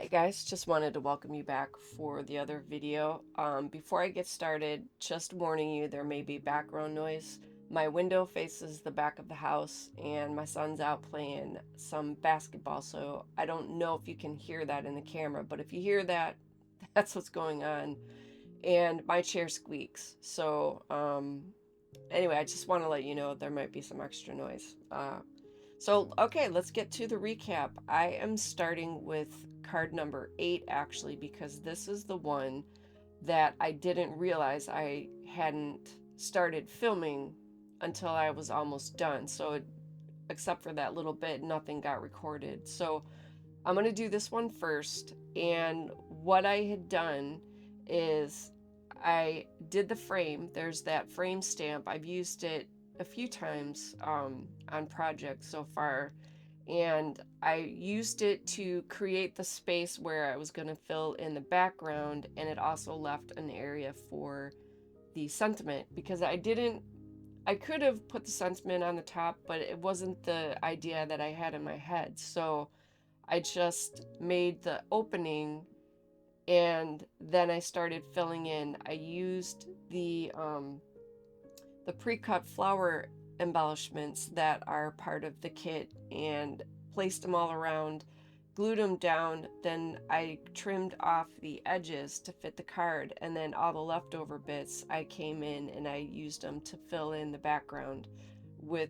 Hey guys, just wanted to welcome you back for the other video. Before I get started, just warning you there may be background noise. My window faces the back of the house and my son's out playing some basketball, so I don't know if you can hear that in the camera, but if you hear that, that's what's going on. And my chair squeaks. So anyway, I just want to let you know there might be some extra noise. Okay, let's get to the recap. I am starting with card number 8 actually, because this is the one that I didn't realize I hadn't started filming until I was almost done. Except for that little bit, nothing got recorded. So I'm going to do this one first. And what I had done is I did the frame. There's that frame stamp. I've used it a few times on projects so far. And I used it to create the space where I was going to fill in the background. And it also left an area for the sentiment because I could have put the sentiment on the top, but it wasn't the idea that I had in my head. So I just made the opening and then I started filling in. I used the pre-cut flower embellishments that are part of the kit and placed them all around, glued them down, then I trimmed off the edges to fit the card, and then all the leftover bits I came in and I used them to fill in the background with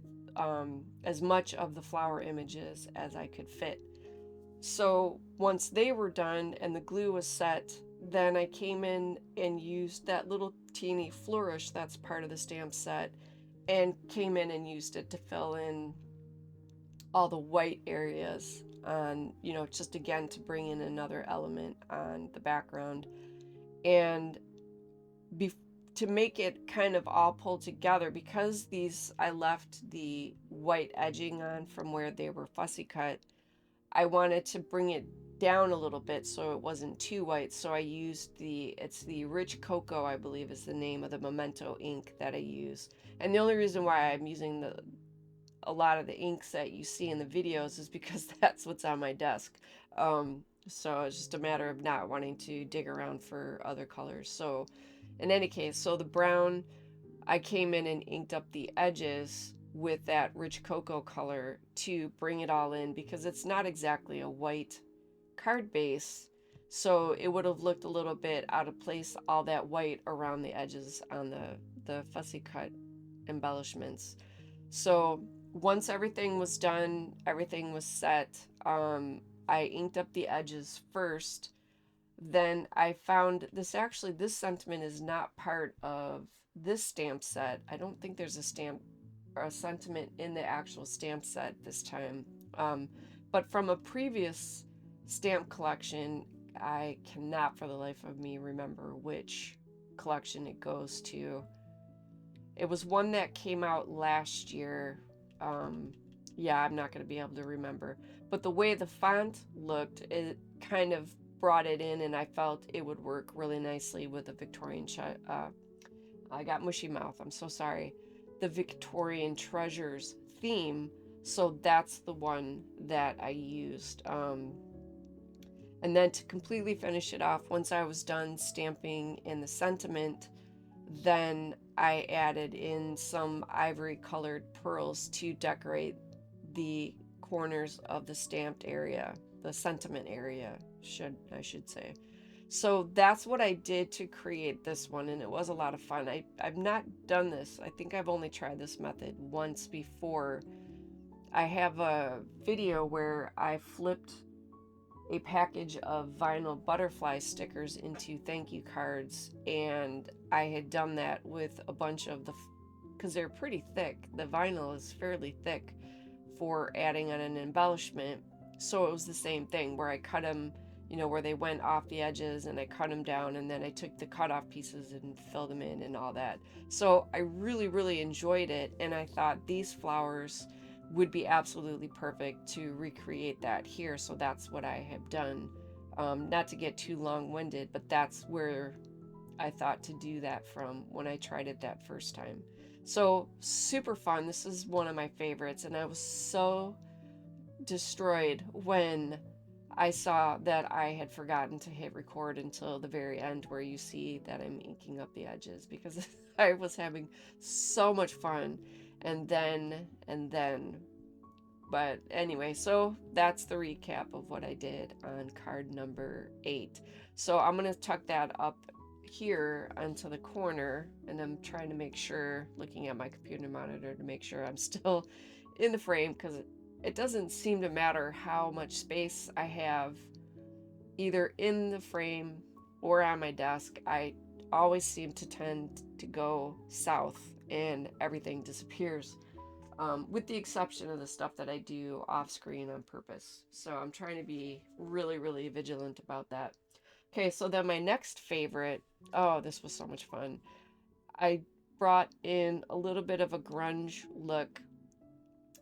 as much of the flower images as I could fit. So once they were done and the glue was set, then I came in and used that little teeny flourish that's part of the stamp set and came in and used it to fill in all the white areas on, just again to bring in another element on the background. And be- to make it kind of all pulled together, because these I left the white edging on from where they were fussy cut, I wanted to bring it down a little bit so it wasn't too white. So I used it's the Rich Cocoa, I believe is the name of the Memento ink that I use. And the only reason why I'm using a lot of the inks that you see in the videos is because that's what's on my desk. So it's just a matter of not wanting to dig around for other colors. So in any case, so the brown, I came in and inked up the edges with that rich cocoa color to bring it all in because it's not exactly a white card base. So it would have looked a little bit out of place, all that white around the edges on the fussy cut embellishments. So once everything was done, everything was set, I inked up the edges first. Then I found this sentiment is not part of this stamp set. I don't think there's a stamp or a sentiment in the actual stamp set this time. But from a previous stamp collection, I cannot for the life of me remember which collection it goes to. It was one that came out last year. Yeah, I'm not going to be able to remember. But the way the font looked, it kind of brought it in, and I felt it would work really nicely with the I got mushy mouth, I'm so sorry. The Victorian Treasures theme. So that's the one that I used. And then to completely finish it off, once I was done stamping in the sentiment, then I added in some ivory colored pearls to decorate the corners of the stamped area, the sentiment area, I should say. So that's what I did to create this one, and it was a lot of fun. I've not done this. I think I've only tried this method once before. I have a video where I flipped a package of vinyl butterfly stickers into thank you cards, and I had done that with a bunch of because they're pretty thick. The vinyl is fairly thick for adding on an embellishment. So it was the same thing where I cut them, where they went off the edges, and I cut them down, and then I took the cut off pieces and filled them in and all that. So I really, really enjoyed it, and I thought these flowers would be absolutely perfect to recreate that here. So that's what I have done. Not to get too long-winded, but that's where I thought to do that from when I tried it that first time. So super fun. This is one of my favorites, and I was so destroyed when I saw that I had forgotten to hit record until the very end where you see that I'm inking up the edges because I was having so much fun. And then, but anyway, so that's the recap of what I did on card number 8. So I'm going to tuck that up here onto the corner, and I'm trying to make sure, looking at my computer monitor to make sure I'm still in the frame, because it doesn't seem to matter how much space I have either in the frame or on my desk. I always seem to tend to go south and everything disappears, with the exception of the stuff that I do off screen on purpose. So I'm trying to be really, really vigilant about that. Okay, so then my next favorite, oh, this was so much fun. I brought in a little bit of a grunge look,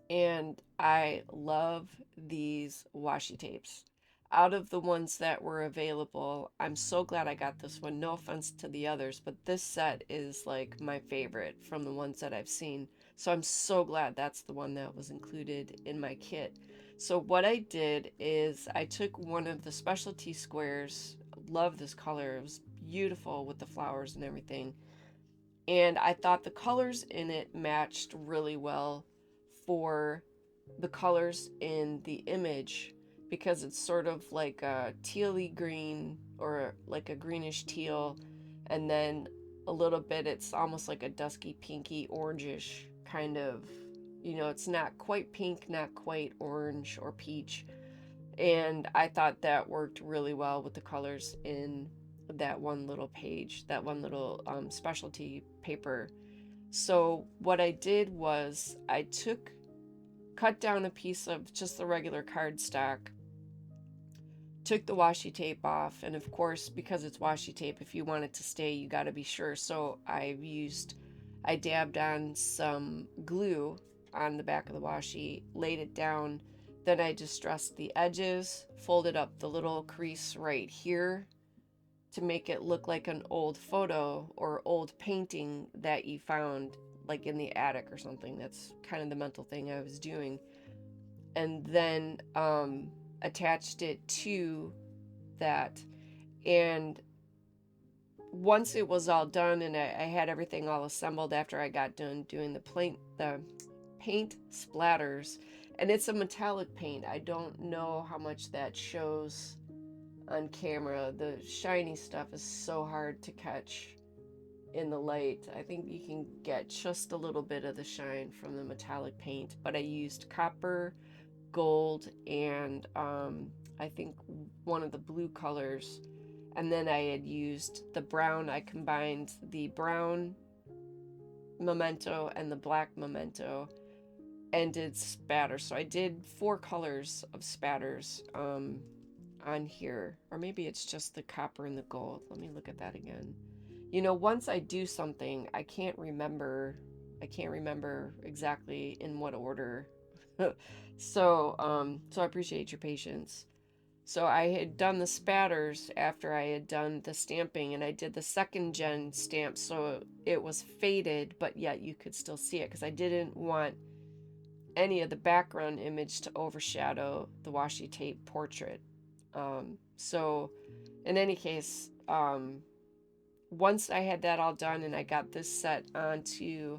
and I love these washi tapes. Out of the ones that were available, I'm so glad I got this one. No offense to the others, but this set is like my favorite from the ones that I've seen. So I'm so glad that's the one that was included in my kit. So what I did is I took one of the specialty squares. Love this color. It was beautiful with the flowers and everything. And I thought the colors in it matched really well for the colors in the image, because it's sort of like a tealy green or like a greenish teal, and then a little bit it's almost like a dusky pinky orangish kind of, it's not quite pink, not quite orange or peach. And I thought that worked really well with the colors in that one little page, that one little specialty paper. So what I did was I cut down a piece of just the regular cardstock, took the washi tape off, and of course, because it's washi tape, if you want it to stay, you got to be sure. So I dabbed on some glue on the back of the washi, laid it down, then I distressed the edges, folded up the little crease right here to make it look like an old photo or old painting that you found like in the attic or something. That's kind of the mental thing I was doing. And then attached it to that. And once it was all done and I had everything all assembled after I got done doing the paint splatters, and it's a metallic paint. I don't know how much that shows on camera. The shiny stuff is so hard to catch in the light. I think you can get just a little bit of the shine from the metallic paint, but I used copper, gold, and I think one of the blue colors. And then I had used the brown. I combined the brown memento and the black memento and did spatter. So I did 4 colors of spatters on here. Or maybe it's just the copper and the gold. Let me look at that again. Once I do something, I can't remember exactly in what order. So I appreciate your patience. So I had done the spatters after I had done the stamping, and I did the second gen stamp, so it was faded, but yet you could still see it, because I didn't want any of the background image to overshadow the washi tape portrait. So in any case, once I had that all done and I got this set onto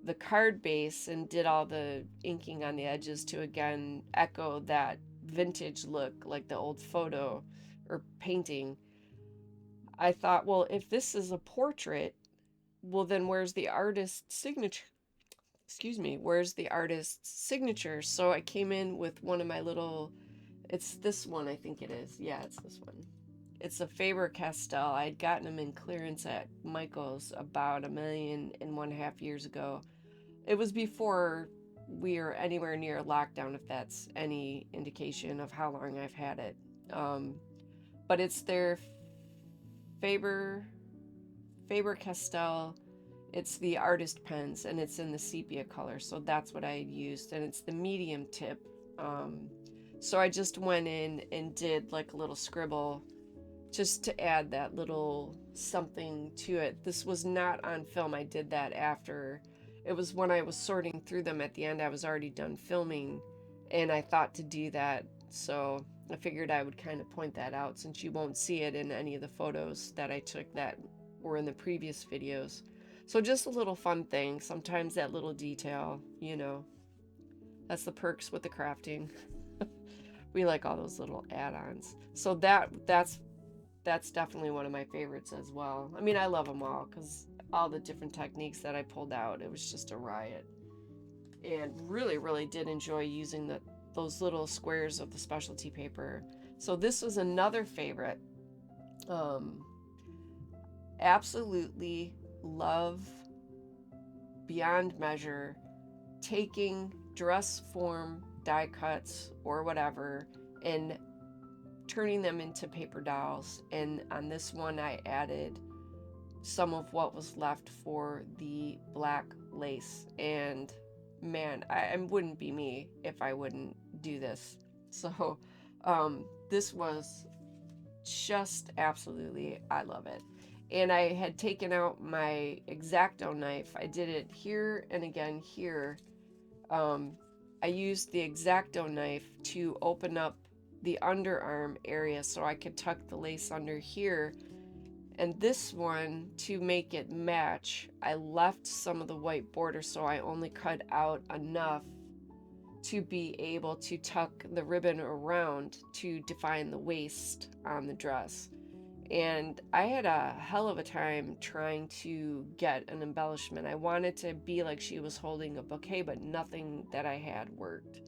the card base and did all the inking on the edges to again echo that vintage look like the old photo or painting, I thought, well, if this is a portrait, well, then where's the artist's signature? Excuse me, where's the artist's signature? So I came in with one of my little, it's this one, I think it is. Yeah, it's this one. It's a Faber-Castell. I had gotten them in clearance at Michael's about 1.5 years ago. It was before we were anywhere near lockdown, if that's any indication of how long I've had it. But it's their Faber-Castell. It's the artist pens, and it's in the sepia color, so that's what I had used, and it's the medium tip. So I just went in and did like a little scribble just to add that little something to it. This was not on film. I did that after. It was when I was sorting through them at the end. I was already done filming, and I thought to do that. So I figured I would kind of point that out since you won't see it in any of the photos that I took that were in the previous videos. So just a little fun thing. Sometimes that little detail, that's the perks with the crafting. We like all those little add-ons. So that's definitely one of my favorites as well. I mean, I love them all because all the different techniques that I pulled out, it was just a riot. And really, really did enjoy using those little squares of the specialty paper. So this was another favorite. Absolutely love beyond measure taking dress form die cuts or whatever and turning them into paper dolls. And on this one I added some of what was left for the black lace, and man, I wouldn't be me if I wouldn't do this. So this was just absolutely, I love it. And I had taken out my X-Acto knife. I did it here and again here. I used the X-Acto knife to open up the underarm area so I could tuck the lace under here. And this one, to make it match, I left some of the white border, so I only cut out enough to be able to tuck the ribbon around to define the waist on the dress. And I had a hell of a time trying to get an embellishment. I wanted to be like she was holding a bouquet, but nothing that I had worked.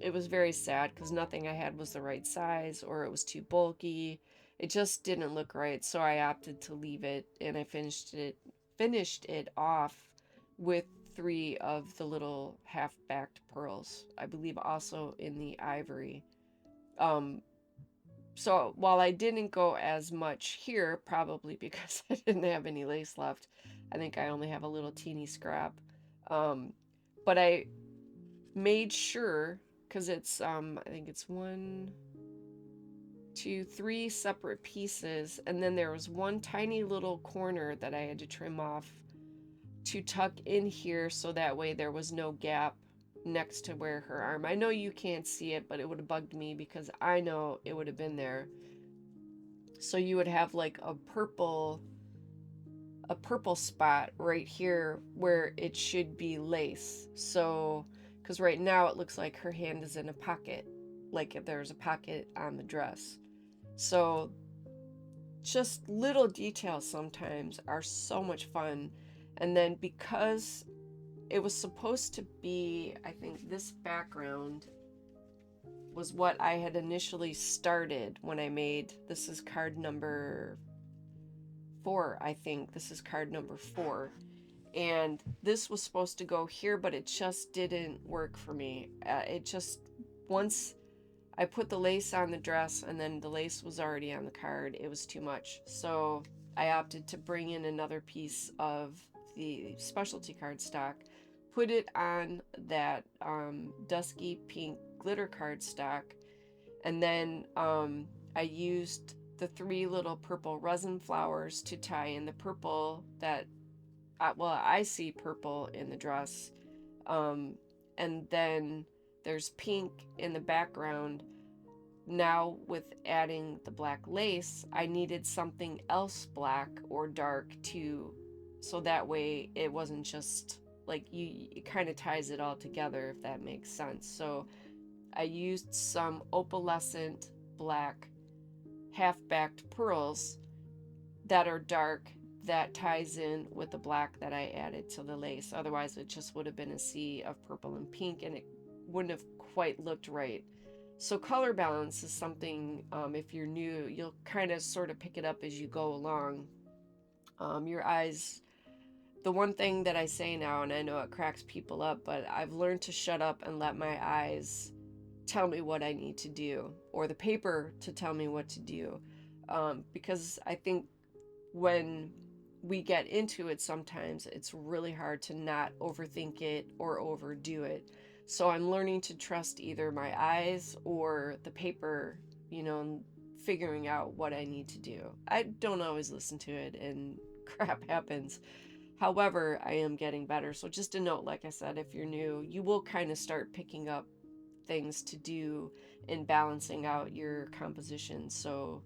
It was very sad because nothing I had was the right size, or it was too bulky. It just didn't look right, so I opted to leave it, and I finished it off with 3 of the little half-backed pearls, I believe also in the ivory. So while I didn't go as much here, probably because I didn't have any lace left, I think I only have a little teeny scrap. But I made sure, because it's, I think it's 1, 2, 3 separate pieces, and then there was one tiny little corner that I had to trim off to tuck in here so that way there was no gap next to where her arm. I know you can't see it, but it would have bugged me because I know it would have been there. So you would have like a purple spot right here where it should be lace. So, because right now it looks like her hand is in a pocket, like if there's a pocket on the dress. So just little details sometimes are so much fun. And then because it was supposed to be, I think this background was what I had initially started when I made, this is card number 4, I think. This is card number 4. And this was supposed to go here, but it just didn't work for me. Once I put the lace on the dress and then the lace was already on the card, it was too much. So I opted to bring in another piece of the specialty cardstock, put it on that dusky pink glitter cardstock, and then I used the 3 little purple resin flowers to tie in the purple that, I see purple in the dress. And then there's pink in the background. Now with adding the black lace, I needed something else black or dark so that way it wasn't just like it kind of ties it all together, if that makes sense. So I used some opalescent black half-backed pearls that are dark that ties in with the black that I added to the lace. Otherwise it just would have been a sea of purple and pink and it wouldn't have quite looked right. So color balance is something, if you're new, you'll kind of sort of pick it up as you go along. Your eyes, the one thing that I say now, and I know it cracks people up, but I've learned to shut up and let my eyes tell me what I need to do, or the paper to tell me what to do. Because I think when we get into it, sometimes it's really hard to not overthink it or overdo it. So I'm learning to trust either my eyes or the paper, and figuring out what I need to do. I don't always listen to it and crap happens. However, I am getting better. So just a note, like I said, if you're new, you will kind of start picking up things to do in balancing out your composition. So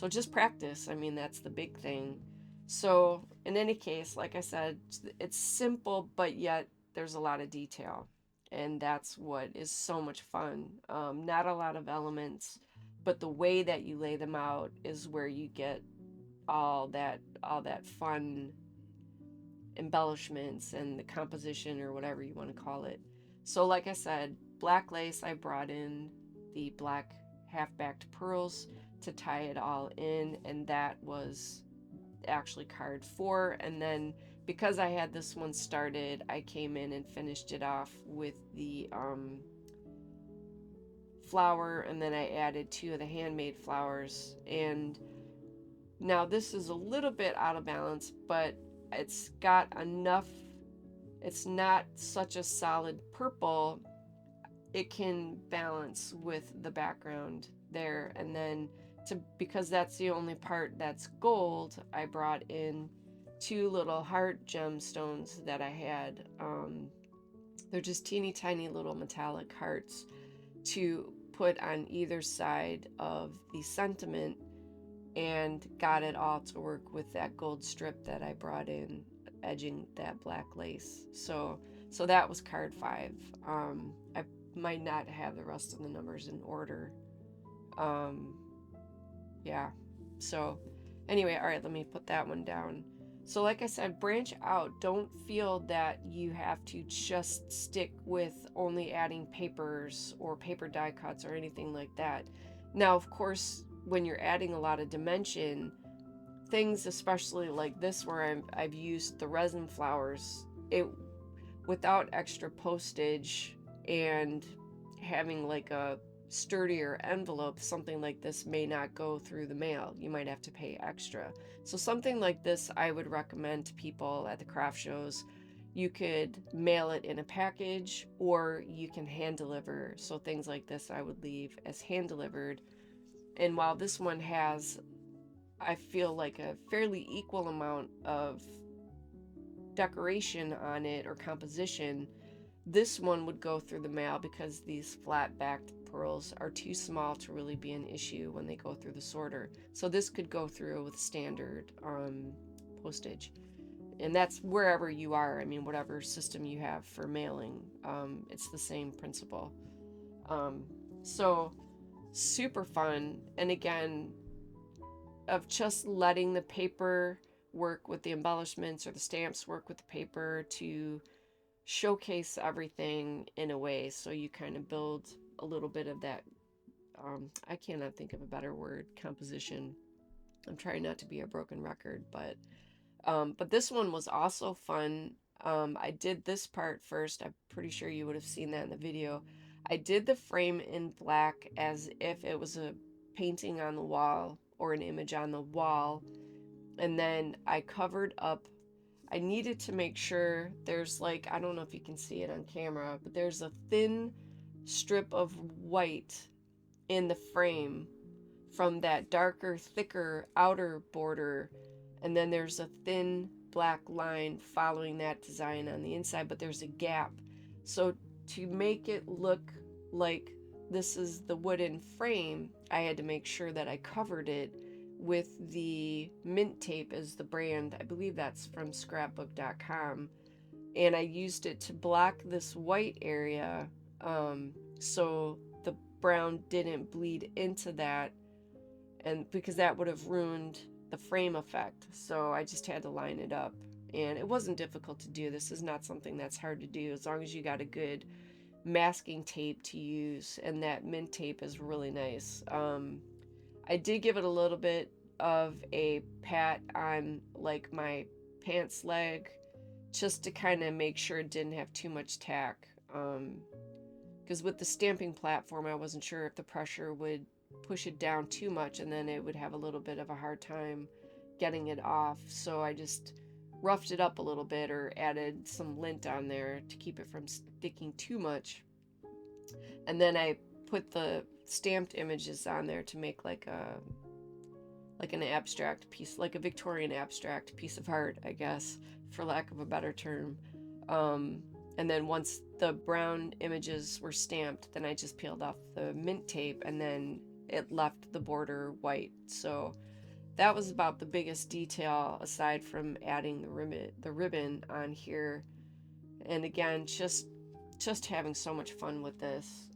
just practice. I mean, that's the big thing. So in any case, like I said, it's simple, but yet there's a lot of detail. And that's what is so much fun. Not a lot of elements, but the way that you lay them out is where you get all that fun embellishments and the composition or whatever you want to call it. So like I said, black lace, I brought in the black half-backed pearls to tie it all in, and that was actually card 4. And then because I had this one started, I came in and finished it off with the flower, and then I added 2 of the handmade flowers. And now this is a little bit out of balance, but it's got enough, it's not such a solid purple, it can balance with the background there. And then because that's the only part that's gold, I brought in 2 little heart gemstones that I had. They're just teeny tiny little metallic hearts to put on either side of the sentiment, and got it all to work with that gold strip that I brought in, edging that black lace. So that was card 5. I might not have the rest of the numbers in order. Yeah. So anyway, all right, let me put that one down. So like I said, branch out. Don't feel that you have to just stick with only adding papers or paper die cuts or anything like that. Now, of course, when you're adding a lot of dimension, things especially like this where I've used the resin flowers, it without extra postage and having like a sturdier envelope, something like this may not go through the mail. You might have to pay extra. So something like this I would recommend to people at the craft shows. You could mail it in a package, or you can hand deliver. So things like this I would leave as hand delivered. And while this one has, I feel like, a fairly equal amount of decoration on it or composition, this one would go through the mail because these flat-backed pearls are too small to really be an issue when they go through the sorter. So this could go through with standard postage. And that's wherever you are. I mean, whatever system you have for mailing, it's the same principle. So super fun. And again, of just letting the paper work with the embellishments, or the stamps work with the paper to showcase everything in a way. So you kind of build a little bit of that, I cannot think of a better word, composition. I'm trying not to be a broken record, but this one was also fun. I did this part first. I'm pretty sure you would have seen that in the video. I did the frame in black as if it was a painting on the wall or an image on the wall. And then I covered up. I needed to make sure there's, like, I don't know if you can see it on camera, but there's a thin strip of white in the frame from that darker, thicker outer border. And then there's a thin black line following that design on the inside, but there's a gap. So to make it look like this is the wooden frame, I had to make sure that I covered it with the mint tape as the brand. I believe that's from scrapbook.com. And I used it to block this white area, so the brown didn't bleed into that, and because that would have ruined the frame effect. So I just had to line it up, and it wasn't difficult to do. This is not something that's hard to do as long as you got a good masking tape to use, and that mint tape is really nice. I did give it a little bit of a pat on like my pants leg, just to kind of make sure it didn't have too much tack, because with the stamping platform I wasn't sure if the pressure would push it down too much and then it would have a little bit of a hard time getting it off. So I just roughed it up a little bit, or added some lint on there to keep it from sticking too much. And then I put the stamped images on there to make like an abstract piece, like a Victorian abstract piece of art, I guess, for lack of a better term. And then once the brown images were stamped, then I just peeled off the mint tape, and then it left the border white. So that was about the biggest detail, aside from adding the ribbon on here. And again, just having so much fun with this.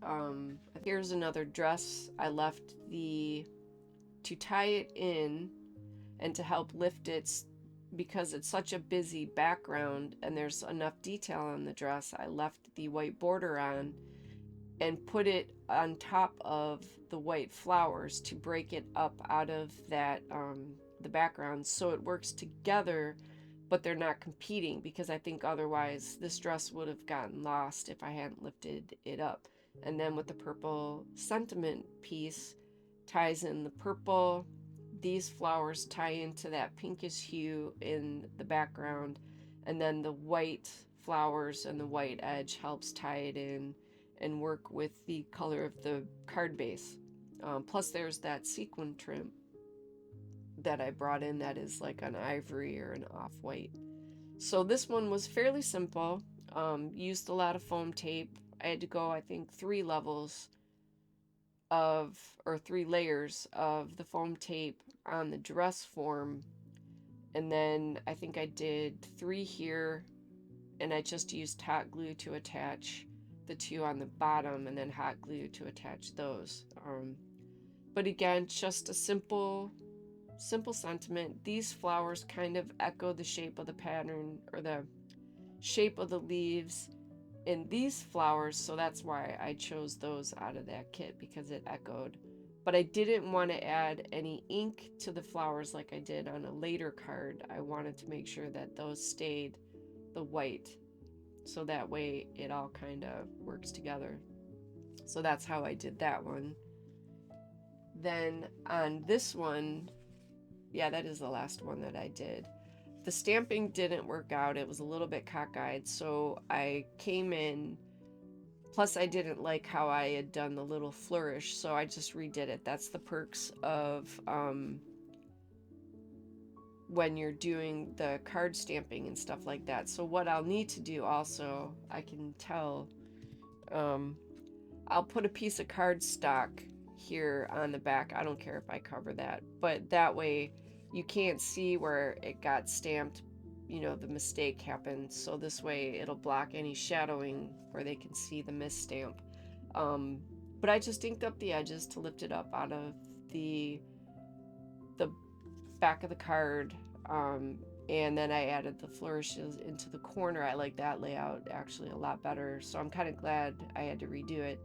Here's another dress. I left to tie it in and to help lift it, because it's such a busy background and there's enough detail on the dress. I left the white border on and put it on top of the white flowers to break it up out of that the background, so it works together, but they're not competing, because I think otherwise this dress would have gotten lost if I hadn't lifted it up. And then with the purple sentiment piece, ties in the purple. These flowers tie into that pinkish hue in the background, and then the white flowers and the white edge helps tie it in and work with the color of the card base. Plus there's that sequin trim that I brought in that is like an ivory or an off-white. So this one was fairly simple. Used a lot of foam tape. I had to go, I think, 3 layers of the foam tape on the dress form, and then I think I did 3 here, and I just used hot glue to attach the 2 on the bottom, and then hot glue to attach those. But again, just a simple sentiment. These flowers kind of echo the shape of the pattern, or the shape of the leaves in these flowers, so that's why I chose those out of that kit, because it echoed. But I didn't want to add any ink to the flowers like I did on a later card. I wanted to make sure that those stayed the white, so that way it all kind of works together. So that's how I did that one. Then on this one, yeah, that is the last one that I did. The stamping didn't work out. It was a little bit cockeyed, so I came in. Plus, I didn't like how I had done the little flourish, so I just redid it. That's the perks of when you're doing the card stamping and stuff like that. So what I'll need to do also, I can tell, I'll put a piece of cardstock here on the back. I don't care if I cover that, but that way you can't see where it got stamped, the mistake happened. So this way it'll block any shadowing where they can see the misstamp. But I just inked up the edges to lift it up out of the back of the card. And then I added the flourishes into the corner. I like that layout actually a lot better. So I'm kind of glad I had to redo it.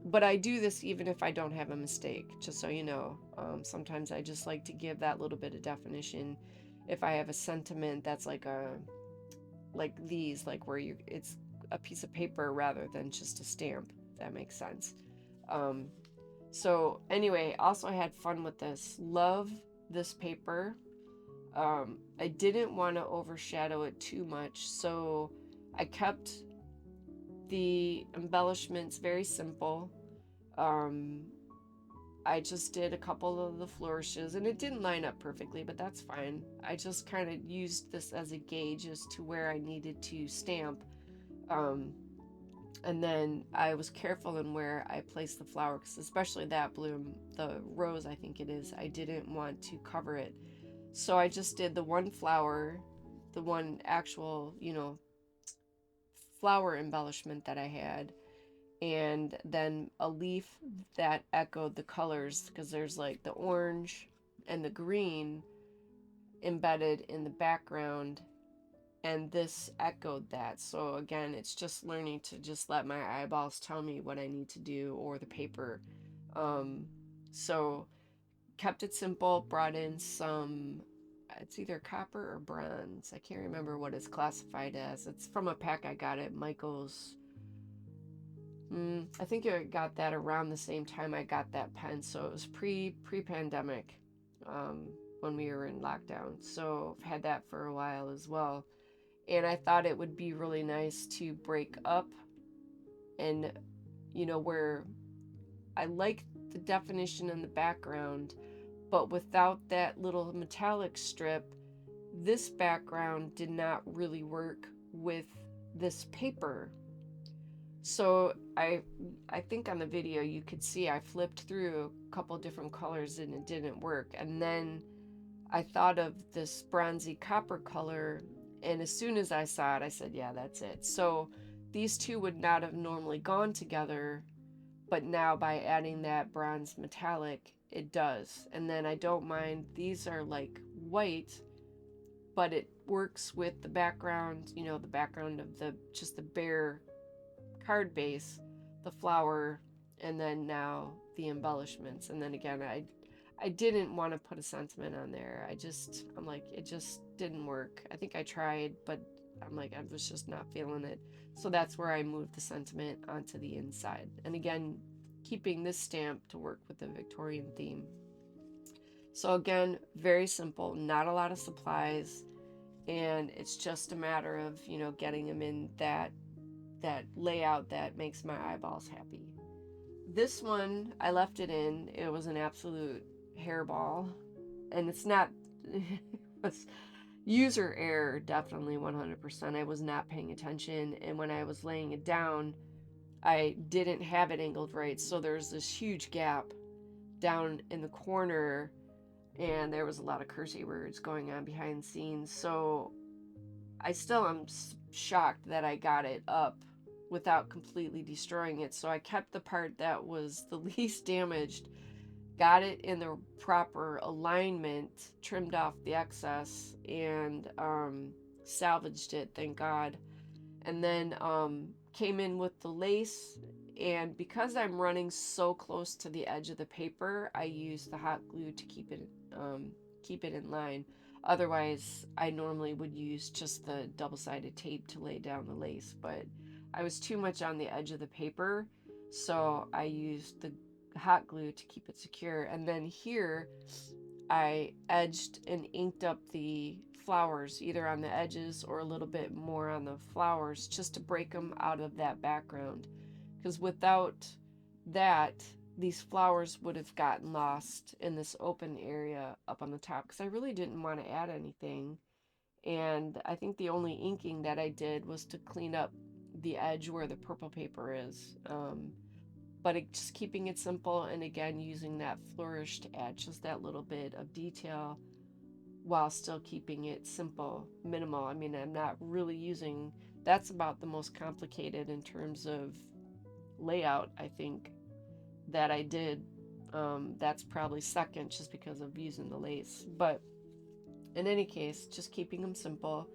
But I do this even if I don't have a mistake, just so you know. Sometimes I just like to give that little bit of definition. If I have a sentiment that's like these, like where it's a piece of paper rather than just a stamp, if that makes sense. So anyway, also I had fun with this. Love this paper. I didn't want to overshadow it too much, so I kept the embellishments very simple. I just did a couple of the flourishes, and it didn't line up perfectly, but that's fine. I just kind of used this as a gauge as to where I needed to stamp. And then I was careful in where I placed the flower, because especially that bloom, the rose I think it is, I didn't want to cover it. So I just did the one flower, the one actual, flower embellishment that I had, and then a leaf that echoed the colors, because there's like the orange and the green embedded in the background, and this echoed that. So again, it's just learning to just let my eyeballs tell me what I need to do, or the paper. So kept it simple, brought in some, it's either copper or bronze. I can't remember what it's classified as. It's from a pack I got at Michael's. I think I got that around the same time I got that pen, so it was pre-pandemic, when we were in lockdown. So I've had that for a while as well. And I thought it would be really nice to break up, and where I like the definition in the background, but without that little metallic strip, this background did not really work with this paper. So I think on the video you could see I flipped through a couple different colors and it didn't work. And then I thought of this bronzy copper color, and as soon as I saw it, I said, yeah, that's it. So these two would not have normally gone together, but now by adding that bronze metallic, it does. And then I don't mind, these are like white, but it works with the background, you know, the background of the just the bare card base, the flower, and then now the embellishments. And then again, I didn't want to put a sentiment on there. I'm like, it just didn't work. I think I tried, but I'm like, I was just not feeling it. So that's where I moved the sentiment onto the inside. And again, keeping this stamp to work with the Victorian theme. So again, very simple, not a lot of supplies, and it's just a matter of, you know, getting them in that layout that makes my eyeballs happy. This one, I left it in. It was an absolute hairball, and it's not, it was user error, definitely 100%. I was not paying attention, and when I was laying it down, I didn't have it angled right, so there's this huge gap down in the corner, and there was a lot of cursey words going on behind the scenes. So I still am shocked that I got it up without completely destroying it. So I kept the part that was the least damaged, got it in the proper alignment, trimmed off the excess, and salvaged it, thank God. And then came in with the lace, and because I'm running so close to the edge of the paper, I use the hot glue to keep it in line. Otherwise, I normally would use just the double-sided tape to lay down the lace, but I was too much on the edge of the paper, so I used the hot glue to keep it secure. And then here, I edged and inked up the flowers, either on the edges or a little bit more on the flowers, just to break them out of that background. Because without that, these flowers would have gotten lost in this open area up on the top, because I really didn't want to add anything. And I think the only inking that I did was to clean up the edge where the purple paper is. But just keeping it simple, and again, using that flourish to add just that little bit of detail while still keeping it simple, minimal. I mean, I'm not really using, that's about the most complicated in terms of layout, I think, that I did. That's probably second, just because of using the lace. But in any case, just keeping them simple.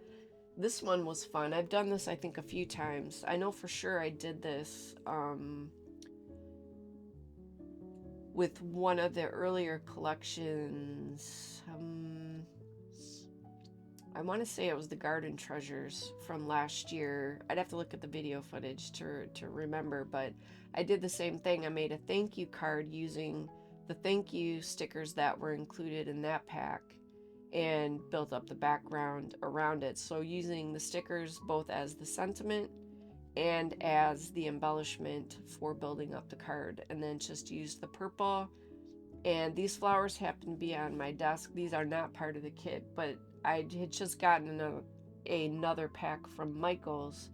This one was fun. I've done this, I think, a few times. I know for sure I did this with one of the earlier collections. I want to say it was the Garden Treasures from last year. I'd have to look at the video footage to remember, but I did the same thing. I made a thank you card using the thank you stickers that were included in that pack and built up the background around it. So using the stickers both as the sentiment and as the embellishment for building up the card, and then just use the purple. And these flowers happen to be on my desk. These are not part of the kit, but I had just gotten another pack from Michael's.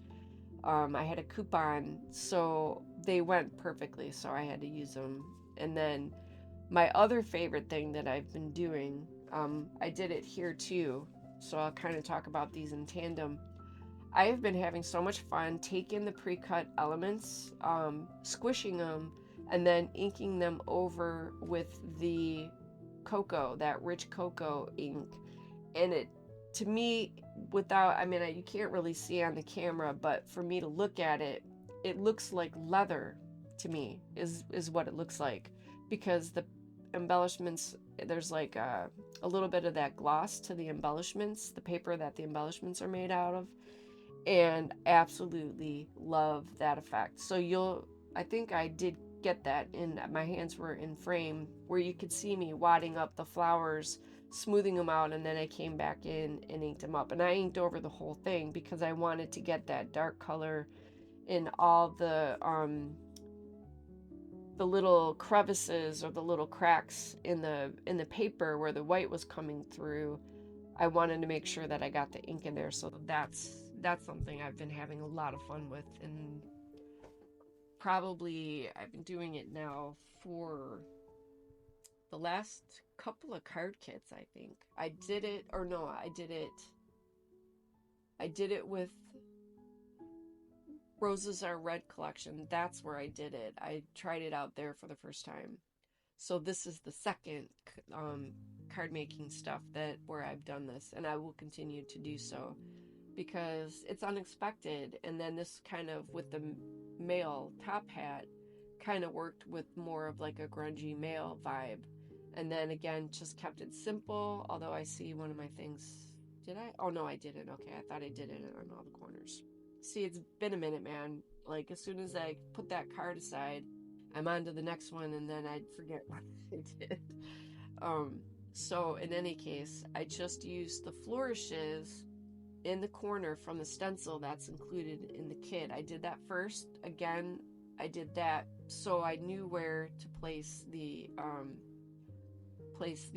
I had a coupon, so they went perfectly, so I had to use them. And then my other favorite thing that I've been doing, I did it here too, so I'll kind of talk about these in tandem. I have been having so much fun taking the pre-cut elements, squishing them, and then inking them over with the cocoa, that rich cocoa ink. And it, to me, without, I mean, you can't really see on the camera, but for me to look at it, it looks like leather to me, is what it looks like. Because the embellishments, there's like a little bit of that gloss to the embellishments, the paper that the embellishments are made out of. And absolutely love that effect. So I think I did get that in, my hands were in frame where you could see me wadding up the flowers, smoothing them out, and then I came back in and inked them up. And I inked over the whole thing because I wanted to get that dark color in all the little crevices or the little cracks in the paper where the white was coming through. I wanted to make sure that I got the ink in there, so that's something I've been having a lot of fun with, and probably I've been doing it now for the last couple of card kits, I think. I did it with Roses Are Red collection. That's where I did it. I tried it out there for the first time. So this is the second card making stuff where I've done this, and I will continue to do so because it's unexpected. And then this kind of with the male top hat kind of worked with more of like a grungy male vibe. And then again, just kept it simple. Although I see one of my things. Did I? Oh no, I didn't. Okay, I thought I did it on all the corners. See, it's been a minute, man. Like as soon as I put that card aside, I'm on to the next one, and then I'd forget what I did. So in any case, I just used the flourishes in the corner from the stencil that's included in the kit. I did that first. Again, I did that so I knew where to place the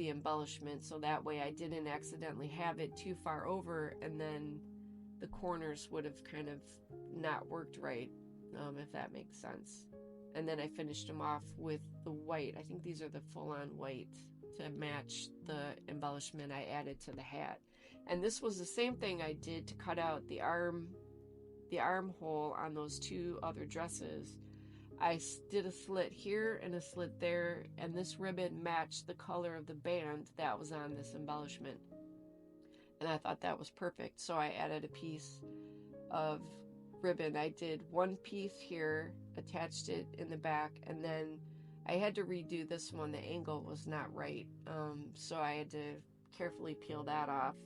embellishment, so that way I didn't accidentally have it too far over, and then the corners would have kind of not worked right, if that makes sense. And then I finished them off with the white. I think these are the full-on white to match the embellishment I added to the hat. And this was the same thing I did to cut out the armhole on those two other dresses. I did a slit here and a slit there, and this ribbon matched the color of the band that was on this embellishment. And I thought that was perfect, so I added a piece of ribbon. I did one piece here, attached it in the back, and then I had to redo this one. The angle was not right, so I had to carefully peel that off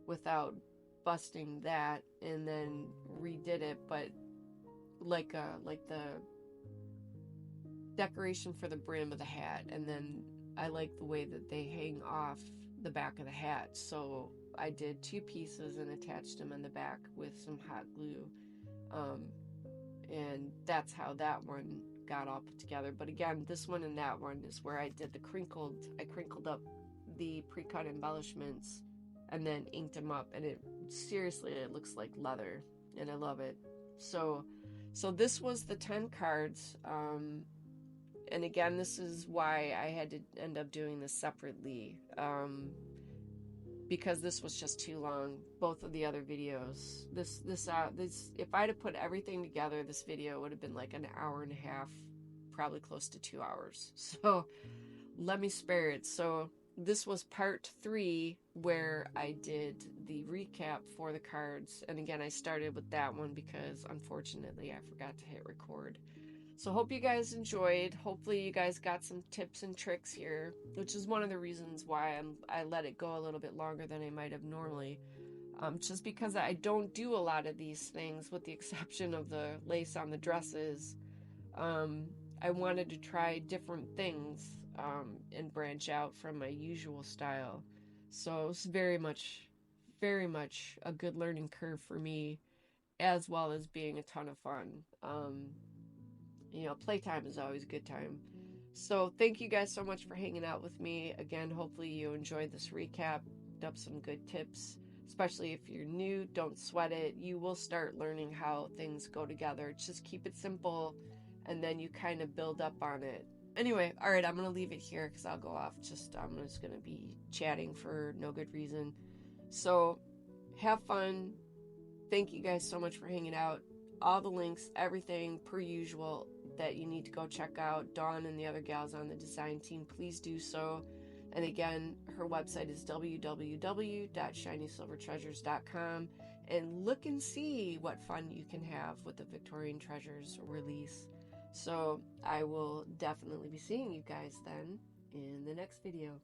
without busting that, and then redid it, but like the decoration for the brim of the hat. And then I like the way that they hang off the back of the hat, so I did two pieces and attached them in the back with some hot glue, and that's how that one got all put together. But again, this one and that one is where I did I crinkled up the pre-cut embellishments and then inked them up, and it looks like leather, and I love it. So this was the 10 cards, and again, this is why I had to end up doing this separately, because this was just too long. Both of the other videos, this if I'd have put everything together, this video would have been like an hour and a half, probably close to 2 hours. So let me spare it. So this was part 3 where I did the recap for the cards, and again, I started with that one because unfortunately I forgot to hit record. So hope you guys enjoyed. Hopefully you guys got some tips and tricks here, which is one of the reasons why I let it go a little bit longer than I might have normally. Just because I don't do a lot of these things, with the exception of the lace on the dresses. I wanted to try different things and branch out from my usual style. So it was very much a good learning curve for me, as well as being a ton of fun. Playtime is always a good time. So thank you guys so much for hanging out with me. Again, hopefully you enjoyed this recap, picked up some good tips, especially if you're new. Don't sweat it. You will start learning how things go together. Just keep it simple, and then you kind of build up on it. Anyway, all right, I'm going to leave it here because I'll go off. I'm just going to be chatting for no good reason. So have fun. Thank you guys so much for hanging out. All the links, everything per usual that you need to go check out. Dawn and the other gals on the design team, please do so. And again, her website is www.shinysilvertreasures.com, and look and see what fun you can have with the Victorian Treasures release. So I will definitely be seeing you guys then in the next video.